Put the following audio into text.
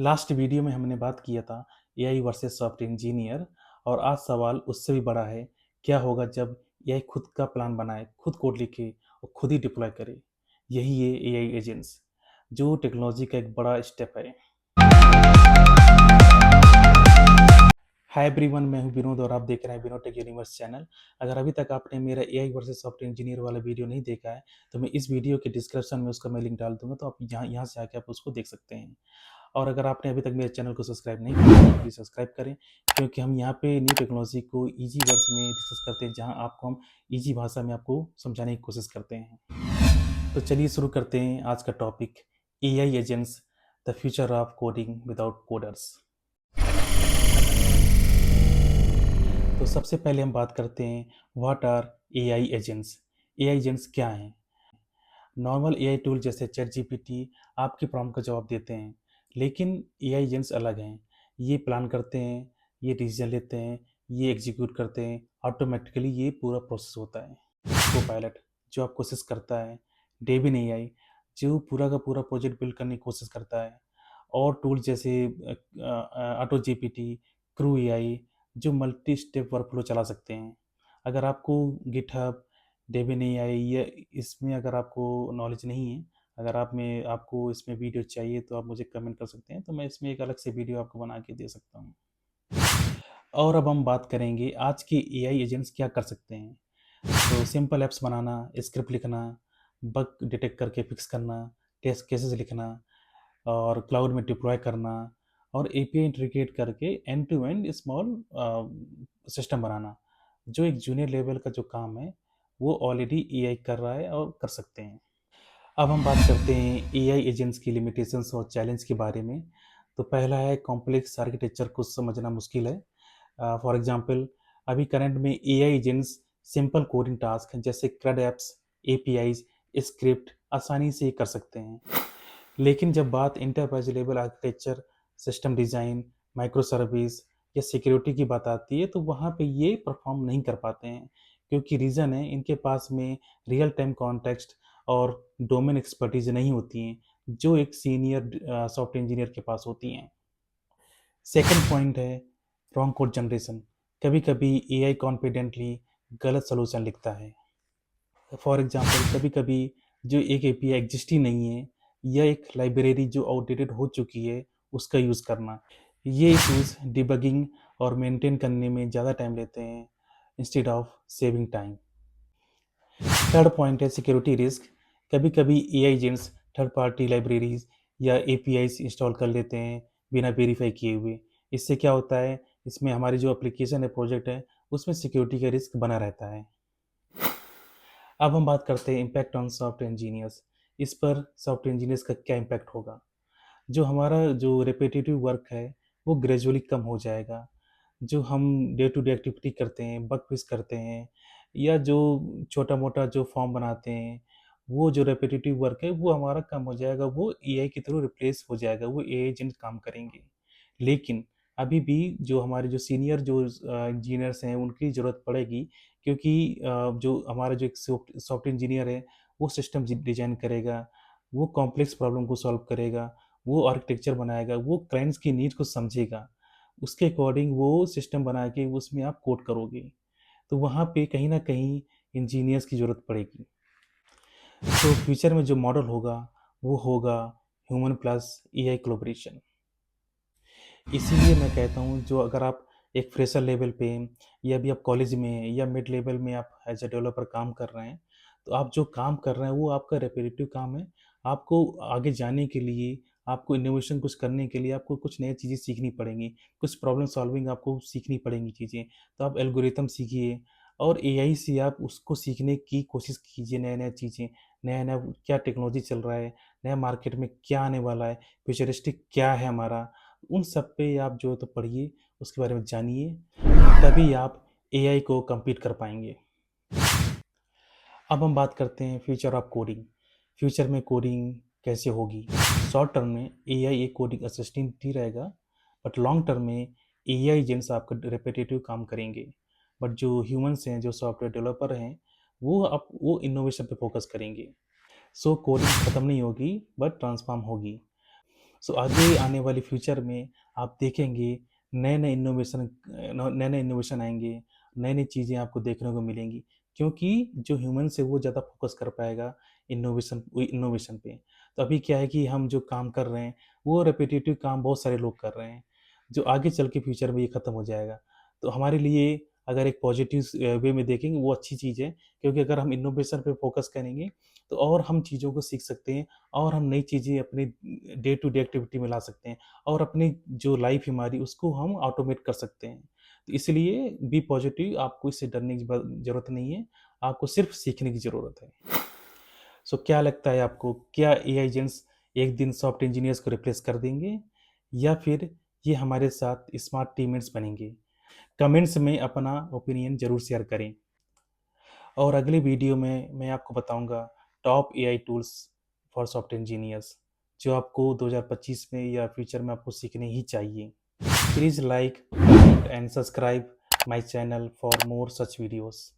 Last video में हमने बात किया था एआई वर्सेस सॉफ्टवेयर इंजीनियर। और आज सवाल उससे भी बड़ा है। क्या होगा जब एआई खुद का प्लान बनाए, खुद कोड लिखे और खुद ही डिप्लॉय करे। यही है एआई एजेंट्स, जो टेक्नोलॉजी का एक बड़ा स्टेप है। हाय एवरीवन, मैं हूं विनोद और आप देख रहे हैं विनोद टेक यूनिवर्स चैनल। अगर अभी तक आपने मेरा एआई वर्सेस सॉफ्टवेयर इंजीनियर वाला वीडियो नहीं देखा है तो मैं इस वीडियो के डिस्क्रिप्शन में उसका मैं लिंक डाल दूंगा, तो आप यहाँ से आके आप उसको देख सकते हैं। और अगर आपने अभी तक मेरे चैनल को सब्सक्राइब नहीं किया तो प्लीज़ सब्सक्राइब करें, क्योंकि हम यहाँ पे न्यू टेक्नोलॉजी को इजी वर्ड्स में डिस्कस करते हैं, जहाँ आपको हम इजी भाषा में आपको समझाने की कोशिश करते हैं। तो चलिए शुरू करते हैं आज का topic, AI agents, the future of coding without coders. तो सबसे पहले हम बात करते हैं, what are AI agents. AI agents क्या हैं? नॉर्मल एआई टूल जैसे चैट जीपीटी आपके प्रॉम्प्ट का जवाब देते हैं, लेकिन एआई एजेंट्स अलग हैं। ये प्लान करते हैं, ये डिसीजन लेते हैं, ये एग्जीक्यूट करते हैं, ऑटोमेटिकली ये पूरा प्रोसेस होता है। को पायलट जो आप कोशिश करता है, डेबिन एआई जो पूरा का पूरा प्रोजेक्ट बिल्ड करने की कोशिश करता है, और टूल जैसे ऑटो जीपीटी, क्रू एआई जो मल्टी स्टेप वर्कफ्लो चला सकते हैं। अगर आपको गिटहब, डेबिन एआई या इसमें अगर आपको नॉलेज नहीं है, अगर आपको इसमें वीडियो चाहिए तो आप मुझे कमेंट कर सकते हैं, तो मैं इसमें एक अलग से वीडियो आपको बना के दे सकता हूँ। और अब हम बात करेंगे आज के एआई एजेंट्स क्या कर सकते हैं। तो सिंपल ऐप्स बनाना, स्क्रिप्ट लिखना, बग डिटेक्ट करके फिक्स करना, टेस्ट केसेस लिखना, और क्लाउड में डिप्लॉय करना, और एपीआई इंटीग्रेट करके end to end small system बनाना। जो एक जूनियर लेवल का जो काम है वो ऑलरेडी एआई कर रहा है और कर सकते हैं। अब हम बात करते हैं एआई एजेंट्स की लिमिटेशंस और चैलेंज के बारे में। तो पहला है, कॉम्प्लेक्स आर्किटेक्चर को समझना मुश्किल है। फॉर एग्जांपल, अभी करंट में AI agents simple coding task जैसे CRUD एप्स, एपीआईज, स्क्रिप्ट आसानी से कर सकते हैं। लेकिन जब बात enterprise level architecture, system design, micro service या सिक्योरिटी की बात आती है तो वहाँ पे ये परफॉर्म नहीं कर पाते हैं, क्योंकि रीज़न है इनके पास में रियल टाइम कॉन्टेक्स्ट और डोमेन एक्सपर्टीज नहीं होती हैं, जो एक सीनियर सॉफ्टवेयर इंजीनियर के पास होती हैं। सेकंड पॉइंट है, रॉन्ग कोड जनरेशन। कभी कभी एआई कॉन्फिडेंटली गलत सोल्यूशन लिखता है। फॉर एग्जांपल, कभी कभी जो एक एपीआई एग्जिस्ट ही नहीं है, या एक लाइब्रेरी जो आउटडेटेड हो चुकी है उसका यूज़ करना, ये इशूज़ डिबगिंग और मेंटेन करने में ज़्यादा टाइम लेते हैं instead of saving time. Third point है सिक्योरिटी रिस्क। कभी कभी AI agents third party libraries या एपीआईज इंस्टॉल कर लेते हैं बिना वेरीफाई किए हुए। इससे क्या होता है, इसमें हमारी जो एप्लीकेशन है, प्रोजेक्ट है, उसमें सिक्योरिटी का रिस्क बना रहता है। अब हम बात करते हैं इम्पैक्ट ऑन सॉफ्टवेयर इंजीनियर्स। इस पर सॉफ्टवेयर इंजीनियर्स का क्या इम्पैक्ट होगा। जो हमारा जो रिपीटेटिव वर्क है वो ग्रेजुअली कम हो जाएगा। जो हम डे टू डे एक्टिविटी करते हैं, बग फिक्स करते हैं, या जो छोटा मोटा जो फॉर्म बनाते हैं, वो जो रिपीटेटिव वर्क है वो हमारा कम हो जाएगा, वो एआई के थ्रू रिप्लेस हो जाएगा, वो एआई एजेंट काम करेंगे। लेकिन अभी भी जो हमारे जो सीनियर जो इंजीनियर्स हैं उनकी ज़रूरत पड़ेगी, क्योंकि जो हमारा जो एक सॉफ्टवेयर इंजीनियर है वो सिस्टम डिज़ाइन करेगा, वो कॉम्प्लेक्स प्रॉब्लम को सॉल्व करेगा, वो आर्किटेक्चर बनाएगा, वो क्लाइंट्स की नीड को समझेगा, उसके अकॉर्डिंग वो सिस्टम बना के उसमें आप कोड करोगे। तो वहाँ पे कहीं न कहीं इंजीनियर्स की ज़रूरत पड़ेगी। तो फ्यूचर में जो मॉडल होगा वो होगा ह्यूमन प्लस एआई कोलैबोरेशन। इसीलिए मैं कहता हूँ, जो अगर आप एक फ्रेशर लेवल पे, या अभी आप कॉलेज में हैं, या मिड लेवल में आप एज अ डेवलपर काम कर रहे हैं, तो आप जो काम कर रहे हैं वो आपका रेपिटेटिव काम है। आपको आगे जाने के लिए, आपको इनोवेशन कुछ करने के लिए आपको कुछ नई चीज़ें सीखनी पड़ेंगी, कुछ प्रॉब्लम सॉल्विंग आपको सीखनी पड़ेंगी चीज़ें। तो आप एल्गोरिथम सीखिए, और एआई से आप उसको सीखने की कोशिश कीजिए, नए नए चीज़ें, नया नया क्या टेक्नोलॉजी चल रहा है, नया मार्केट में क्या आने वाला है, फ्यूचरिस्टिक क्या है हमारा, उन सब पे आप जो है तो पढ़िए, उसके बारे में जानिए, तभी आप एआई को कम्पीट कर पाएंगे। अब हम बात करते हैं फ्यूचर ऑफ कोडिंग। फ्यूचर में कोडिंग कैसे होगी। शॉर्ट टर्म में एआई एक कोडिंग असिस्टेंट ही रहेगा, बट लॉन्ग टर्म में एआई एजेंट्स आपका रिपीटेटिव काम करेंगे। बट जो ह्यूमंस हैं, जो सॉफ्टवेयर डेवलपर हैं, वो इनोवेशन पे फोकस करेंगे। सो कोडिंग ख़त्म नहीं होगी, बट ट्रांसफॉर्म होगी। सो आगे आने वाले फ्यूचर में आप देखेंगे नए नए इनोवेशन आएंगे, नई नई चीज़ें आपको देखने को मिलेंगी, क्योंकि जो ह्यूमन है वो ज़्यादा फोकस कर पाएगा इनोवेशन पे। तो अभी क्या है कि हम जो काम कर रहे हैं वो रिपीटेटिव काम बहुत सारे लोग कर रहे हैं, जो आगे चल के फ्यूचर में ये ख़त्म हो जाएगा। तो हमारे लिए अगर एक पॉजिटिव वे में देखेंगे वो अच्छी चीज़ है, क्योंकि अगर हम इनोवेशन पे फोकस करेंगे तो और हम चीज़ों को सीख सकते हैं और हम नई चीज़ें अपनी डे टू डे एक्टिविटी में ला सकते हैं और अपनी जो लाइफ हमारी उसको हम ऑटोमेट कर सकते हैं। तो इसलिए बी पॉजिटिव, आपको इससे डरने की ज़रूरत नहीं है, आपको सिर्फ सीखने की ज़रूरत है। सो क्या लगता है आपको, क्या एआई एजेंट्स एक दिन सॉफ्ट इंजीनियर्स को रिप्लेस कर देंगे या फिर ये हमारे साथ स्मार्ट टीममेट्स बनेंगे? कमेंट्स में अपना ओपिनियन ज़रूर शेयर करें। और अगले वीडियो में मैं आपको बताऊंगा top AI tools for software engineers, जो आपको 2025 में या फ्यूचर में आपको सीखने ही चाहिए। Please like, comment and subscribe my channel for more such videos.